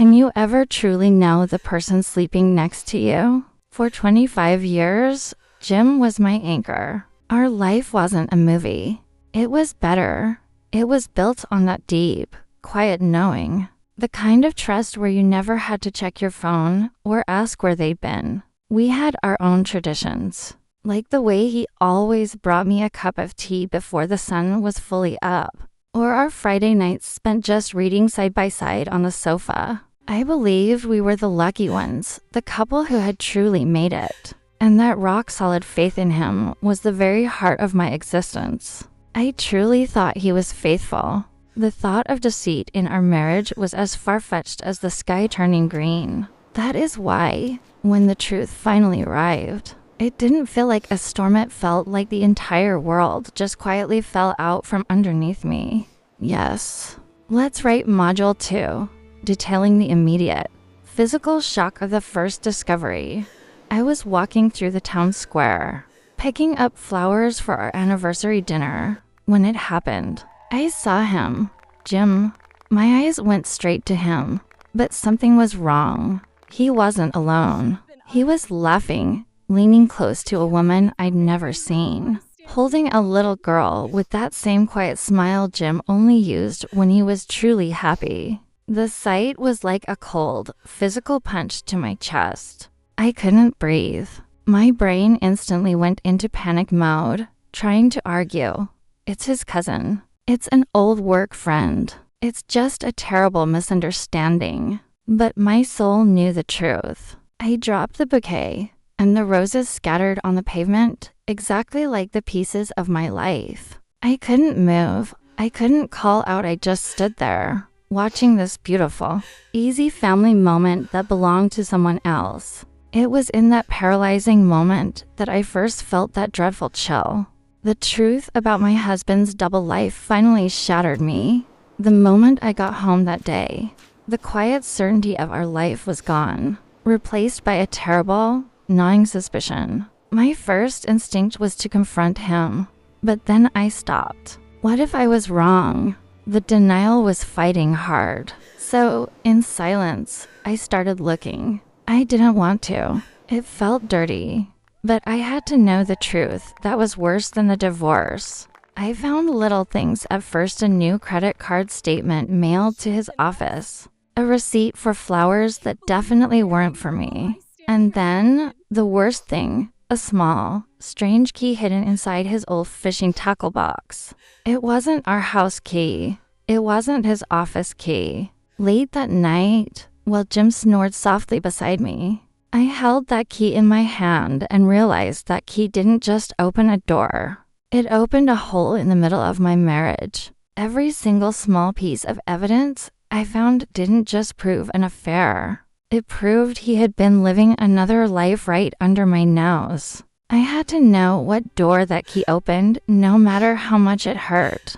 Can you ever truly know the person sleeping next to you? For 25 years, Jim was my anchor. Our life wasn't a movie. It was better. It was built on that deep, quiet knowing. The kind of trust where you never had to check your phone or ask where they'd been. We had our own traditions. Like the way he always brought me a cup of tea before the sun was fully up. Or our Friday nights spent just reading side by side on the sofa. I believed we were the lucky ones, the couple who had truly made it. And that rock-solid faith in him was the very heart of my existence. I truly thought he was faithful. The thought of deceit in our marriage was as far-fetched as the sky turning green. That is why, when the truth finally arrived, it didn't feel like a storm. It felt like the entire world just quietly fell out from underneath me. Yes. Let's write Module 2, detailing the immediate, physical shock of the first discovery. I was walking through the town square, picking up flowers for our anniversary dinner. When it happened, I saw him, Jim. My eyes went straight to him, but something was wrong. He wasn't alone. He was laughing, leaning close to a woman I'd never seen, holding a little girl with that same quiet smile Jim only used when he was truly happy. The sight was like a cold, physical punch to my chest. I couldn't breathe. My brain instantly went into panic mode, trying to argue. It's his cousin. It's an old work friend. It's just a terrible misunderstanding. But my soul knew the truth. I dropped the bouquet, and the roses scattered on the pavement, exactly like the pieces of my life. I couldn't move. I couldn't call out. I just stood there, watching this beautiful, easy family moment that belonged to someone else. It was in that paralyzing moment that I first felt that dreadful chill. The truth about my husband's double life finally shattered me. The moment I got home that day, the quiet certainty of our life was gone, replaced by a terrible, gnawing suspicion. My first instinct was to confront him, but then I stopped. What if I was wrong? The denial was fighting hard. So, in silence, I started looking. I didn't want to. It felt dirty. But I had to know the truth that was worse than the divorce. I found little things. At first, a new credit card statement mailed to his office, a receipt for flowers that definitely weren't for me. And then, the worst thing, a small, strange key hidden inside his old fishing tackle box. It wasn't our house key. It wasn't his office key. Late that night, while Jim snored softly beside me, I held that key in my hand and realized that key didn't just open a door. It opened a hole in the middle of my marriage. Every single small piece of evidence I found didn't just prove an affair. It proved he had been living another life right under my nose. I had to know what door that key opened, no matter how much it hurt.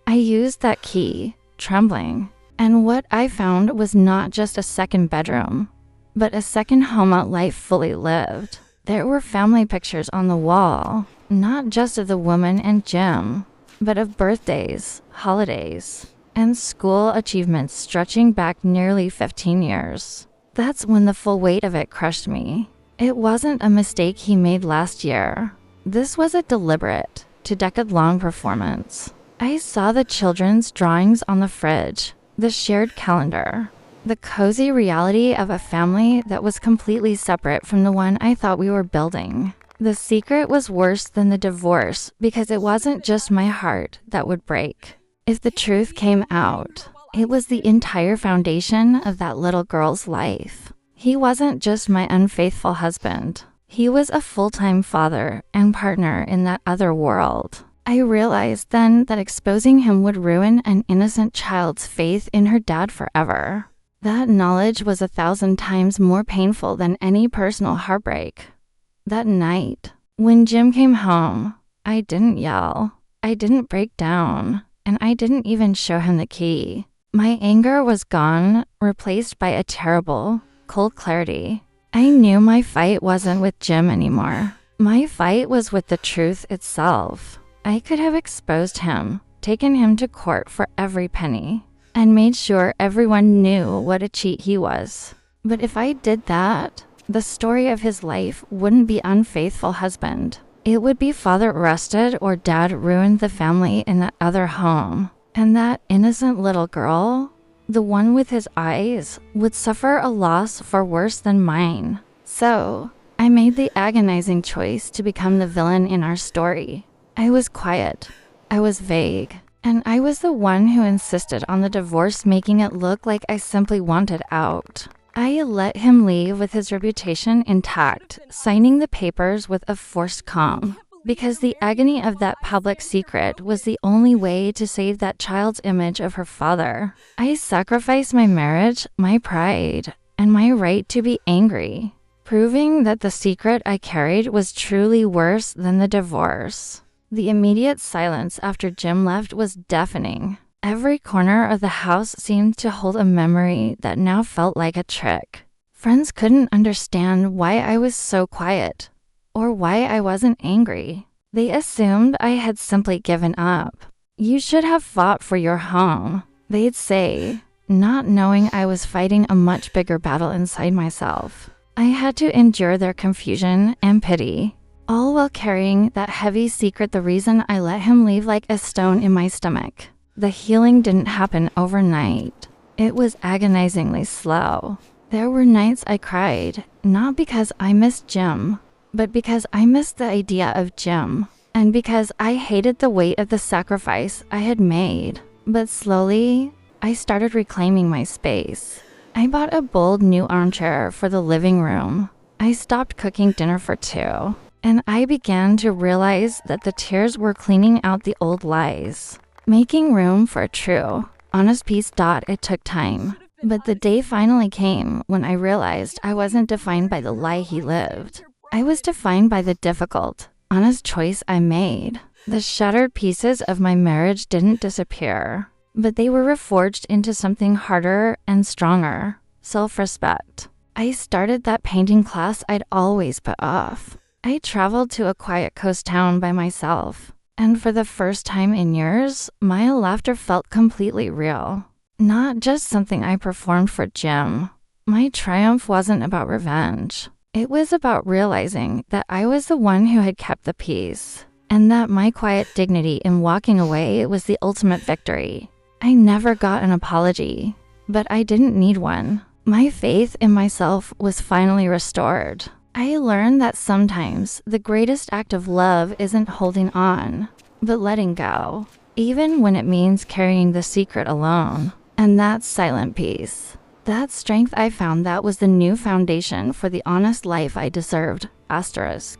I used that key, trembling, and what I found was not just a second bedroom, but a second home, a life fully lived. There were family pictures on the wall, not just of the woman and Jim, but of birthdays, holidays, and school achievements stretching back nearly 15 years. That's when the full weight of it crushed me. It wasn't a mistake he made last year. This was a deliberate, 2-decade-long performance. I saw the children's drawings on the fridge, the shared calendar, the cozy reality of a family that was completely separate from the one I thought we were building. The secret was worse than the divorce because it wasn't just my heart that would break. If the truth came out, it was the entire foundation of that little girl's life. He wasn't just my unfaithful husband. He was a full-time father and partner in that other world. I realized then that exposing him would ruin an innocent child's faith in her dad forever. That knowledge was 1,000 times more painful than any personal heartbreak. That night, when Jim came home, I didn't yell, I didn't break down, and I didn't even show him the key. My anger was gone, replaced by a terrible, cold clarity. I knew my fight wasn't with Jim anymore. My fight was with the truth itself. I could have exposed him, taken him to court for every penny, and made sure everyone knew what a cheat he was. But if I did that, the story of his life wouldn't be unfaithful husband. It would be father arrested or dad ruined the family in that other home. And that innocent little girl, the one with his eyes, would suffer a loss far worse than mine. So, I made the agonizing choice to become the villain in our story. I was quiet. I was vague. And I was the one who insisted on the divorce, making it look like I simply wanted out. I let him leave with his reputation intact, signing the papers with a forced calm. Because the agony of that public secret was the only way to save that child's image of her father. I sacrificed my marriage, my pride, and my right to be angry, proving that the secret I carried was truly worse than the divorce. The immediate silence after Jim left was deafening. Every corner of the house seemed to hold a memory that now felt like a trick. Friends couldn't understand why I was so quiet, or why I wasn't angry. They assumed I had simply given up. "You should have fought for your home," they'd say, not knowing I was fighting a much bigger battle inside myself. I had to endure their confusion and pity, all while carrying that heavy secret, the reason I let him leave, like a stone in my stomach. The healing didn't happen overnight. It was agonizingly slow. There were nights I cried, not because I missed Jim, but because I missed the idea of Jim, and because I hated the weight of the sacrifice I had made. But slowly, I started reclaiming my space. I bought a bold new armchair for the living room. I stopped cooking dinner for two, and I began to realize that the tears were cleaning out the old lies, making room for a true, honest peace. It took time, but the day finally came when I realized I wasn't defined by the lie he lived. I was defined by the difficult, honest choice I made. The shattered pieces of my marriage didn't disappear, but they were reforged into something harder and stronger: self-respect. I started that painting class I'd always put off. I traveled to a quiet coast town by myself, and for the first time in years, my laughter felt completely real. Not just something I performed for Jim. My triumph wasn't about revenge. It was about realizing that I was the one who had kept the peace, and that my quiet dignity in walking away was the ultimate victory. I never got an apology, but I didn't need one. My faith in myself was finally restored. I learned that sometimes the greatest act of love isn't holding on, but letting go, even when it means carrying the secret alone. And that's silent peace. That strength I found, that was the new foundation for the honest life I deserved. Asterisk.